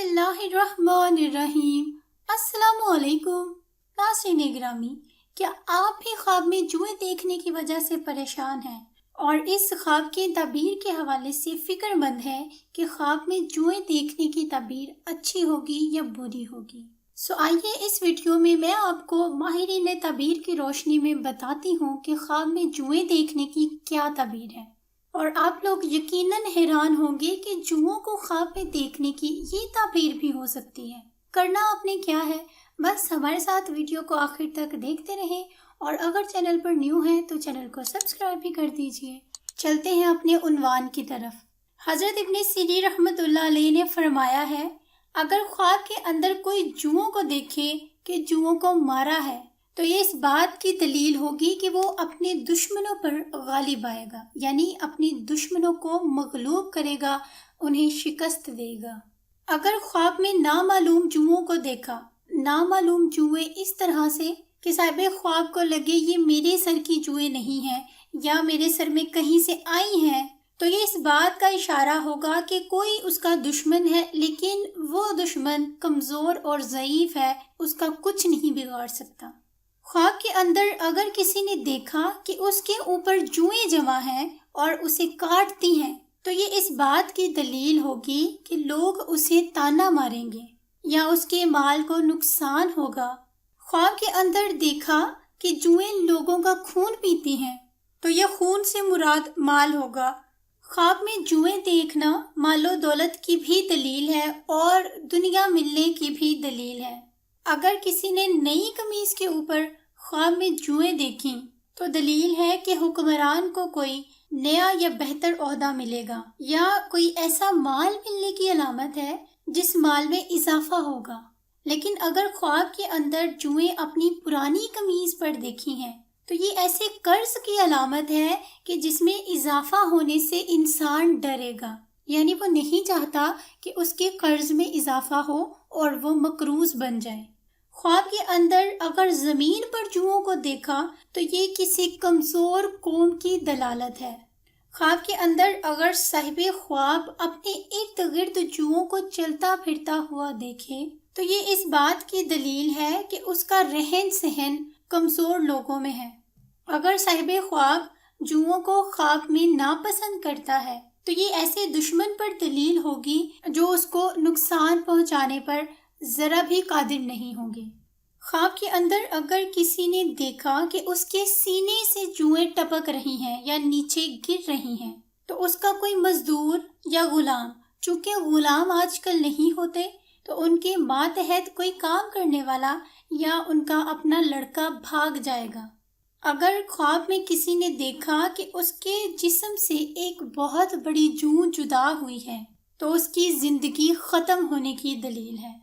बिस्मिल्लाहिर्रहमानिर्रहीम। अस्सलामुअलैकुम। नाज़रीन ग्रामी, क्या आप भी ख्वाब में जुएं देखने की वजह से परेशान हैं और इस ख्वाब की ताबीर के हवाले से फिक्रमंद हैं कि ख्वाब में जुएं देखने की ताबीर अच्छी होगी या बुरी होगी? आइए इस वीडियो में मैं आपको माहिरीन ताबीर की रोशनी में बताती हूँ कि ख्वाब में जुएं देखने की क्या ताबीर है। और आप लोग यकीनन हैरान होंगे कि जुओं को ख्वाब में देखने की ये ताबीर भी हो सकती है। करना आपने क्या है, बस हमारे साथ वीडियो को आखिर तक देखते रहें और अगर चैनल पर न्यू हैं तो चैनल को सब्सक्राइब भी कर दीजिए। चलते हैं अपने उन्वान की तरफ। हजरत इब्न सीरीन रहमतुल्लाह अलैह ने फरमाया है, अगर ख्वाब के अंदर कोई जुओं को देखे कि जुओं को मारा है तो ये इस बात की दलील होगी कि वो अपने दुश्मनों पर गालिब आएगा, यानी अपने दुश्मनों को मगलूब करेगा, उन्हें शिकस्त देगा। अगर ख्वाब में नामालूम जुओं को देखा, नामालूम जुएं इस तरह से कि साहिब ख्वाब को लगे ये मेरे सर की जुएं नहीं हैं या मेरे सर में कहीं से आई हैं, तो ये इस बात का इशारा होगा कि कोई उसका दुश्मन है, लेकिन वो दुश्मन कमज़ोर और ज़ईफ़ है, उसका कुछ नहीं बिगाड़ सकता। ख्वाब के अंदर अगर किसी ने देखा कि उसके ऊपर जुएं जमा हैं और उसे काटती हैं, तो ये इस बात की दलील होगी कि लोग उसे ताना मारेंगे या उसके माल को नुकसान होगा। ख्वाब के अंदर देखा कि जुएं लोगों का खून पीती हैं, तो यह खून से मुराद माल होगा। ख्वाब में जुएं देखना मालो दौलत की भी दलील है और दुनिया मिलने की भी दलील है। अगर किसी ने नई कमीज के ऊपर ख्वाब में जुएं देखी तो दलील है कि हुक्मरान को कोई नया या बेहतर ओहदा मिलेगा या कोई ऐसा माल मिलने की अलामत है जिस माल में इजाफा होगा। लेकिन अगर ख्वाब के अंदर जुएं अपनी पुरानी कमीज पर देखी हैं तो ये ऐसे कर्ज की अलामत है कि जिसमें इजाफा होने से इंसान डरेगा, यानी वो नहीं चाहता कि उसके कर्ज में इजाफा हो और वो मकरूज बन जाए। ख्वाब के अंदर अगर ज़मीन पर जुओं को देखा तो ये किसी कमज़ोर कौम की दलालत है। ख्वाब के अंदर अगर साहिबे ख्वाब अपने इर्द गिर्द जुओं को चलता फिरता हुआ देखे तो ये इस बात की दलील है कि उसका रहन सहन कमज़ोर लोगों में है। अगर साहिबे ख्वाब जुओं को ख्वाब में नापसंद करता है तो ये ऐसे दुश्मन पर दलील होगी जो उसको नुकसान पहुंचाने पर जरा भी कादिर नहीं होंगे। ख्वाब के अंदर अगर किसी ने देखा कि उसके सीने से जुएं टपक रही हैं या नीचे गिर रही हैं तो उसका कोई मजदूर या गुलाम, चूंकि गुलाम आजकल नहीं होते तो उनके मातहत कोई काम करने वाला या उनका अपना लड़का भाग जाएगा। अगर ख्वाब में किसी ने देखा कि उसके जिस्म से एक बहुत बड़ी जूं जुदा हुई है तो उसकी जिंदगी खत्म होने की दलील है।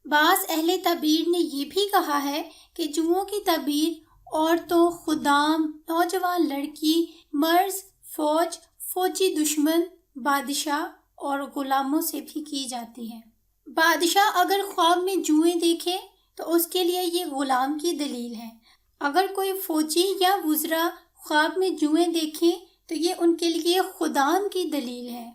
बाज़ अहले ताबीर ने ये भी कहा है कि जुओं की ताबीर औरतों, खुदाम, नौजवान लड़की, मर्ज, फौज, फौजी दुश्मन, बादशाह और गुलामों से भी की जाती है। बादशाह अगर ख्वाब में जुएं देखे तो उसके लिए ये गुलाम की दलील है। अगर कोई फौजी या वुज़रा ख्वाब में जुएं देखें तो ये उनके लिए खुदाम की दलील है।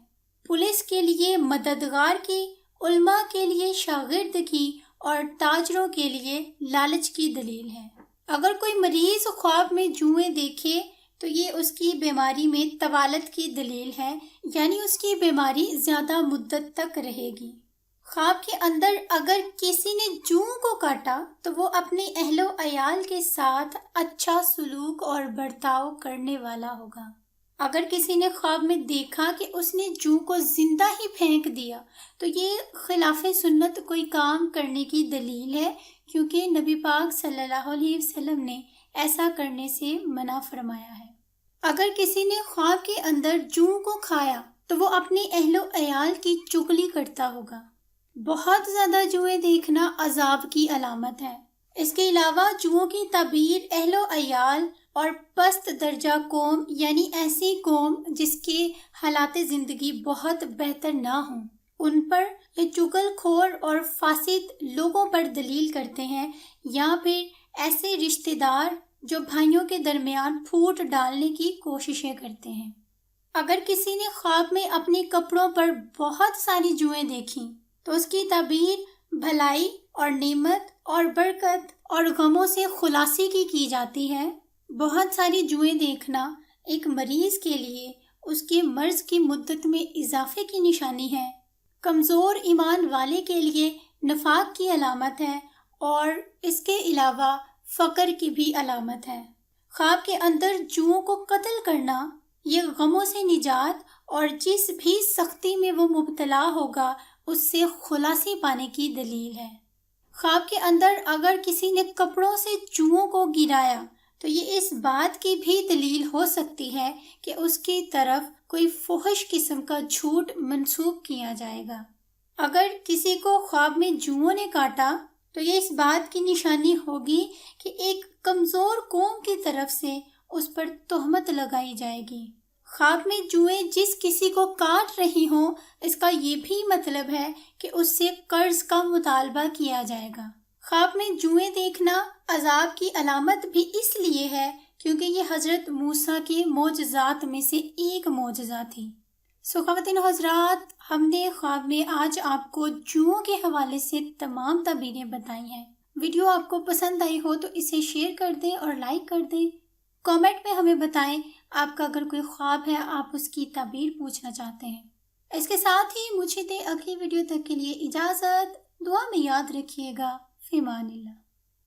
पुलिस के लिए मददगार की, उल्मा के लिए शागिर्द की और ताजरों के लिए लालच की दलील है। अगर कोई मरीज ख्वाब में जुएं देखे तो ये उसकी बीमारी में तवालत की दलील है, यानी उसकी बीमारी ज़्यादा मुद्दत तक रहेगी। ख्वाब के अंदर अगर किसी ने जुओं को काटा तो वो अपने अहलो अयाल के साथ अच्छा सलूक और बर्ताव करने वाला होगा। अगर किसी ने ख्वाब में देखा कि उसने जू को जिंदा ही फेंक दिया तो ये खिलाफ सुन्नत कोई काम करने की दलील है, क्योंकि नबी पाक सल्लल्लाहु अलैहि वसल्लम ने ऐसा करने से मना फरमाया है। अगर किसी ने ख्वाब के अंदर जू को खाया तो वो अपने अहलो अयाल की चुगली करता होगा। बहुत ज़्यादा जुएं देखना अजाब की अलामत है। इसके अलावा जुओं की ताबीर अहलो अयाल और पस्त दर्जा कौम, यानी ऐसी कौम जिसके हालात ज़िंदगी बहुत बेहतर ना हों, उन पर ये चुगलखोर और फासिद लोगों पर दलील करते हैं, या फिर ऐसे रिश्तेदार जो भाइयों के दरमियान फूट डालने की कोशिशें करते हैं। अगर किसी ने ख्वाब में अपने कपड़ों पर बहुत सारी जुएं देखी تو اس کی تعبیر بھلائی اور نعمت اور برکت اور غموں سے خلاصی کی جاتی ہے۔ بہت ساری جوئیں دیکھنا ایک مریض کے لیے اس کے مرض کی مدت میں اضافے کی نشانی ہے، کمزور ایمان والے کے لیے نفاق کی علامت ہے اور اس کے علاوہ فقر کی بھی علامت ہے۔ خواب کے اندر جوؤں کو قتل کرنا یہ غموں سے نجات اور جس بھی سختی میں وہ مبتلا ہوگا اس سے خلاصی پانے کی دلیل ہے۔ خواب کے اندر اگر کسی نے کپڑوں سے جوؤں کو گرایا تو یہ اس بات کی بھی دلیل ہو سکتی ہے کہ اس کی طرف کوئی فحش قسم کا جھوٹ منسوب کیا جائے گا۔ اگر کسی کو خواب میں جوؤں نے کاٹا تو یہ اس بات کی نشانی ہوگی کہ ایک کمزور قوم کی طرف سے اس پر تہمت لگائی جائے گی۔ خواب میں جوئیں جس کسی کو کاٹ رہی ہوں اس کا یہ بھی مطلب ہے کہ اس سے قرض کا مطالبہ کیا جائے گا۔ خواب میں جوئیں دیکھنا عذاب کی علامت بھی اس لیے ہے کیونکہ یہ حضرت موسیٰ کے معجزات میں سے ایک معجزہ تھی۔ خواتین و حضرات، ہم نے خواب میں آج آپ کو جوؤں کے حوالے سے تمام تعبیریں بتائی ہیں۔ ویڈیو آپ کو پسند آئی ہو تو اسے شیئر کر دیں اور لائک کر دیں۔ کامنٹ میں ہمیں بتائیں آپ کا اگر کوئی خواب ہے آپ اس کی تعبیر پوچھنا چاہتے ہیں۔ اس کے ساتھ ہی مجھے دیں اگلی ویڈیو تک کے لیے اجازت۔ دعا میں یاد رکھیے گا۔ فی امان اللہ۔